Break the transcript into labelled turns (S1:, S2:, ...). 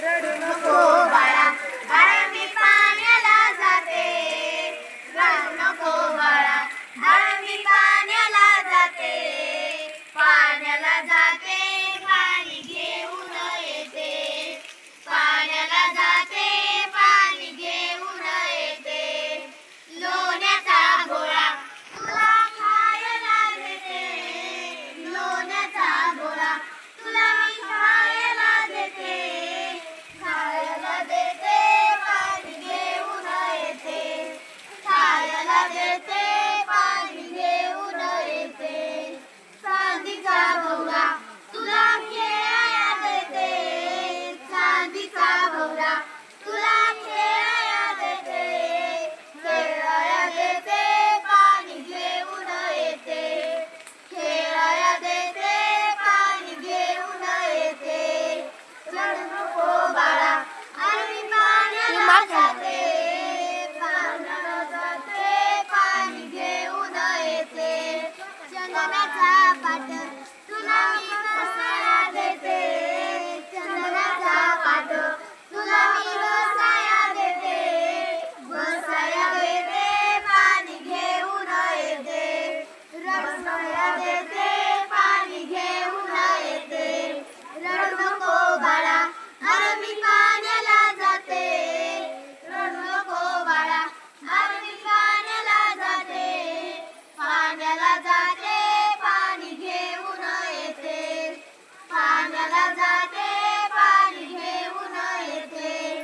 S1: रडू नको बाळा, बाळा मी पाण्याला जाते. रडू नको बाळा, बाळा मी पाण्याला जाते. पाण्याला जाते, पाणी घेऊन येते. पाण्याला जाते, पाणी घेऊन येते. लोण्याचा गोळा तुला खायला देते. लोण्याचा गोळा तुला मी खायला देते. खायला देते, पाणी घेऊन येते. खायला देते, पाणी घेऊन येते. चांदीचा भोवरा तुला खेळायला देते. चांदीचा भोवरा तुला खेळायला देते. खेळायला देते, पाणी घेऊन येते. खेळायला देते, पाणी घेऊन येते. रडू नको बाळा, आम्ही पाण्याला जाते. पाण्याला जाते, पाणी घेऊन येते. चंदनाचा पाट तुला मी बसायला देते. चंदनाचा पाट तुला मी बसायला देते. बसायला देते, पाणी घेऊन येते. बसायला देते, पाणी घेऊन येते. रडू नको बाळा, अरे मी पाण्याला जाते. रडू नको बाळा, अरे मी पाण्याला जाते. पाण्याला जाते, पाणी घेऊन येते. पाण्याला जाते, पाणी घेऊन येते.